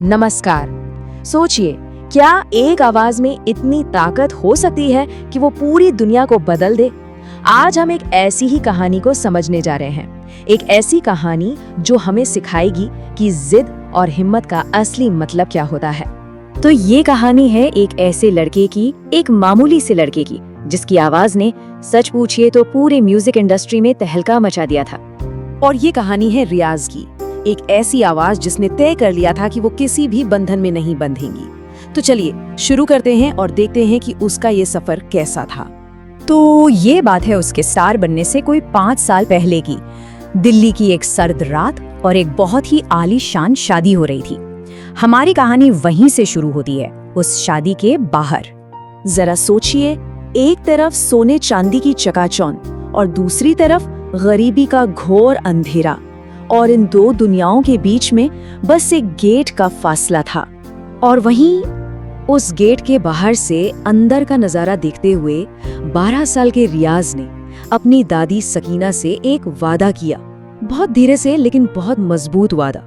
नमस्कार। सोचिए, क्या एक आवाज में इतनी ताकत हो सकती है कि वो पूरी दुनिया को बदल दे? आज हम एक ऐसी ही कहानी को समझने जा रहे हैं। एक ऐसी कहानी जो हमें सिखाएगी कि जिद और हिम्मत का असली मतलब क्या होता है। तो ये कहानी है एक ऐसे लड़के की, एक मामूली से लड़के की, जिसकी आवाज ने सच पूछिए तो पूरे म्यूजिक इंडस्ट्री में तहलका मचा दिया था। और ये कहानी है रियाज की, एक ऐसी आवाज जिसने तय कर लिया था कि वो किसी भी बंधन में नहीं बंधेंगी। तो चलिए शुरू करते हैं और देखते हैं कि उसका ये सफर कैसा था। तो ये बात है उसके स्टार बनने से कोई 5 साल पहले की। दिल्ली की एक सर्द रात और एक बहुत ही आलीशान शादी हो रही थी। हमारी कहानी वहीं से शुरू होती है, उस शादी के बाहर। जरा सोचिए, एक तरफ सोने चांदी की चकाचौंध और दूसरी तरफ गरीबी का घोर अंधेरा, और इन दो दुनियाओं के बीच में बस एक गेट का फासला था। और वहीं उस गेट के बाहर से अंदर का नजारा देखते हुए 12 साल के रियाज ने अपनी दादी सकीना से एक वादा किया। बहुत धीरे से लेकिन बहुत मजबूत वादा।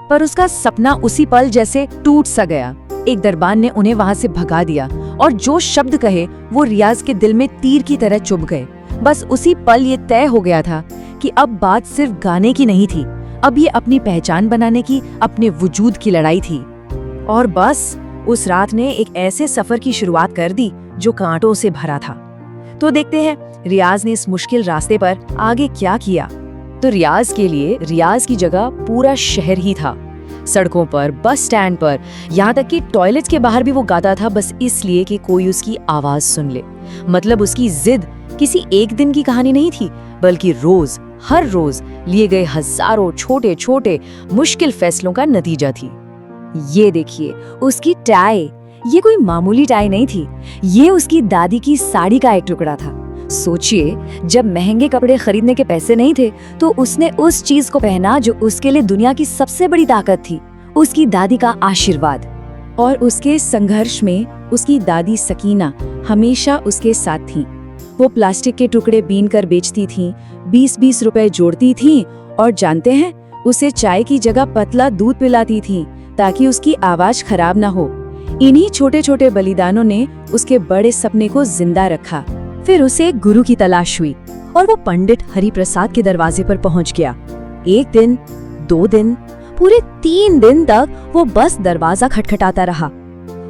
पर उसका सपना उसी पल जैसे टूट सा गया। एक दरबान ने उन्हें वहां से भगा दिया और जो शब्द कहे वो रियाज के दिल में तीर की तरह चुभ गए। बस उसी पल ये तय हो गया था कि अब बात सिर्फ गाने की नहीं थी, अब ये अपनी पहचान बनाने की, अपने वजूद की लड़ाई थी। और बस उस रात ने एक ऐसे सफर की शुरुआत कर दी जो कांटों से भरा था। तो देखते हैं रियाज ने इस मुश्किल रास्ते पर आगे क्या किया। तो रियाज के लिए रियाज की जगह पूरा शहर ही था। सड़कों पर, बस स्टैंड पर, यहाँ तक कि टॉयलेट के बाहर भी वो गाता था, बस इसलिए कि कोई उसकी आवाज सुन ले। मतलब उसकी जिद किसी एक दिन की कहानी नहीं थी, बल्कि रोज, हर रोज लिए गए हजारों छोटे छोटे मुश्किल फैसलों का नतीजा थी। ये देखिए उसकी टाई, ये कोई मामूली टाई नहीं थी, ये उसकी दादी की साड़ी का एक टुकड़ा था। सोचिए, जब महंगे कपड़े खरीदने के पैसे नहीं थे तो उसने उस चीज को पहना जो उसके लिए दुनिया की सबसे बड़ी ताकत थी, उसकी दादी का आशीर्वाद। और उसके संघर्ष में उसकी दादी सकीना हमेशा उसके साथ थी। वो प्लास्टिक के टुकड़े बीन कर बेचती थीं, 20-20 रुपए जोड़ती थीं, और जानते हैं, उसे चाय की जगह पतला दूध पिलाती थीं ताकि उसकी आवाज खराब ना हो। इन्हीं छोटे छोटे बलिदानों ने उसके बड़े सपने को जिंदा रखा। फिर उसे एक गुरु की तलाश हुई और वो पंडित हरिप्रसाद के दरवाजे पर पहुंच गया। 1 दिन, 2 दिन, पूरे 3 दिन तक वो बस दरवाजा खटखटाता रहा।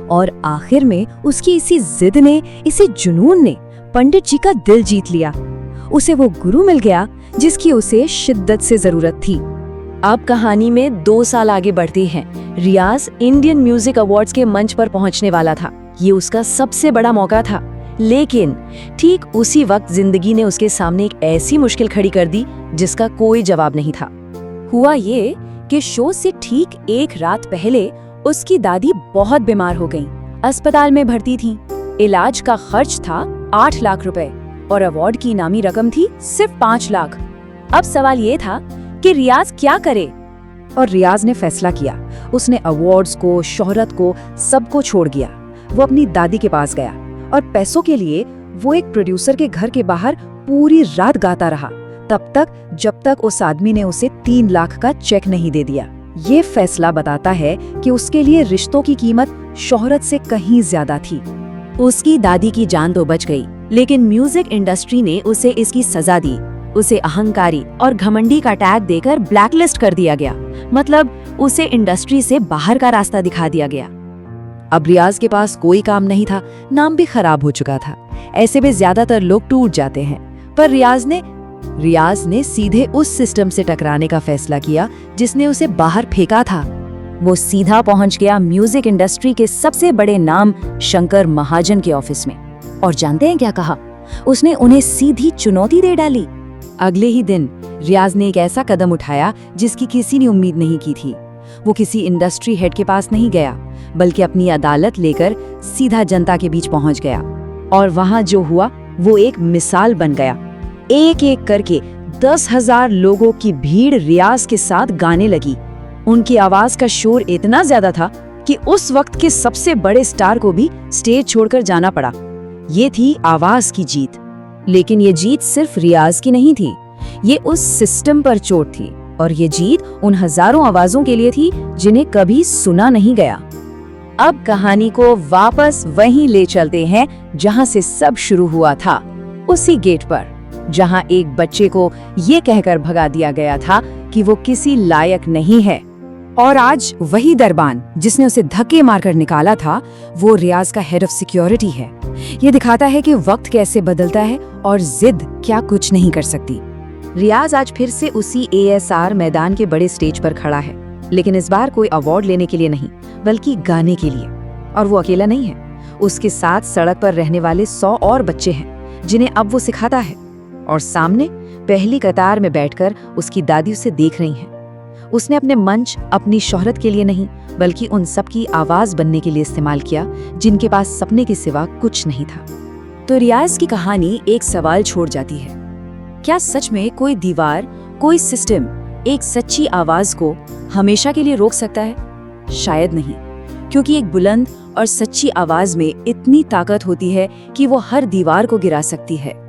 और आखिर में उसकी इसी जिद ने, इसी जुनून ने पंडित जी का दिल जीत लिया। उसे वो गुरु मिल गया जिसकी उसे शिद्दत से जरूरत थी। अब कहानी में 2 साल आगे बढ़ती हैं। रियाज इंडियन म्यूजिक अवार्ड्स के मंच पर पहुंचने वाला था। ये उसका सबसे बड़ा मौका था। लेकिन ठीक उसी वक्त जिंदगी ने उसके सामने एक ऐसी मुश्किल खड़ी कर दी जिसका कोई जवाब नहीं था। हुआ ये कि शो से ठीक 1 रात पहले उसकी दादी बहुत बीमार हो गईं। अस्पताल में भर्ती थीं। इलाज का खर्च था 8 लाख रुपए और अवार्ड की इनामी रकम थी सिर्फ 5 लाख। अब सवाल ये था कि रियाज क्या करे। और रियाज ने फैसला किया। उसने अवार्ड्स को, शोहरत को, सबको छोड़ दिया। वो अपनी दादी के पास गया और पैसों के लिए वो एक प्रोड्यूसर के घर के बाहर पूरी रात गाता रहा, तब तक जब तक उस आदमी ने उसे 3 लाख का चेक नहीं दे दिया। ये फैसला बताता है कि उसके लिए रिश्तों की कीमत शोहरत से कहीं ज्यादा थी। उसकी दादी की जान तो बच गई, लेकिन म्यूजिक इंडस्ट्री ने उसे इसकी सजा दी। उसे अहंकारी और घमंडी का टैग देकर ब्लैकलिस्ट कर दिया गया। मतलब उसे इंडस्ट्री से बाहर का रास्ता दिखा दिया गया। अब रियाज के पास कोई काम नहीं था, नाम भी खराब हो चुका था। ऐसे में ज्यादातर लोग टूट जाते हैं, पर रियाज ने सीधे उस सिस्टम से टकराने का फैसला किया जिसने उसे बाहर फेंका था। वो सीधा पहुंच गया म्यूजिक इंडस्ट्री के सबसे बड़े नाम शंकर महाजन के ऑफिस में। और जानते हैं क्या कहा? उसने उन्हें सीधी चुनौती दे डाली। अगले ही दिन रियाज ने एक ऐसा कदम उठाया जिसकी किसी ने उम्मीद नहीं की थी। वो किसी इंडस्ट्री हेड के पास नहीं गया, बल्कि अपनी अदालत लेकर सीधा जनता के बीच पहुंच गया। और वहां जो हुआ वो एक मिसाल बन गया। एक एक करके 10,000 लोगों की भीड़ रियाज के साथ गाने लगी। उनकी आवाज का शोर इतना ज्यादा था कि उस वक्त के सबसे बड़े स्टार को भी स्टेज छोड़कर जाना पड़ा। ये थी आवाज की जीत। लेकिन ये जीत सिर्फ रियाज की नहीं थी, ये उस सिस्टम पर चोट थी, और ये जीत उन हजारों आवाजों के लिए थी जिन्हें कभी सुना नहीं गया। अब कहानी को वापस वहीं ले चलते हैं जहां से सब शुरू हुआ था, उसी गेट पर, जहां एक बच्चे को ये कहकर भगा दिया गया था कि वो किसी लायक नहीं है। और आज वही दरबान जिसने उसे धक्के मारकर निकाला था, वो रियाज का हेड ऑफ सिक्योरिटी है। ये दिखाता है कि वक्त कैसे बदलता है और जिद क्या कुछ नहीं कर सकती। रियाज आज फिर से उसी ASR मैदान के बड़े स्टेज पर खड़ा है, लेकिन इस बार कोई अवार्ड लेने के लिए नहीं, बल्कि गाने के लिए। और वो अकेला नहीं है, उसके साथ सड़क पर रहने वाले 100 और बच्चे हैं जिन्हें अब वो सिखाता है। और सामने पहली कतार में बैठकर उसकी दादी उसे देख रही है। उसने अपने मंच अपनी शोहरत के लिए नहीं, बल्कि उन सब की आवाज बनने के लिए इस्तेमाल किया जिनके पास सपने के सिवा कुछ नहीं था। तो रियाज की कहानी एक सवाल छोड़ जाती है, क्या सच में कोई दीवार, कोई सिस्टम एक सच्ची आवाज को हमेशा के लिए रोक सकता है? शायद नहीं, क्योंकि एक बुलंद और सच्ची आवाज में इतनी ताकत होती है कि वो हर दीवार को गिरा सकती है।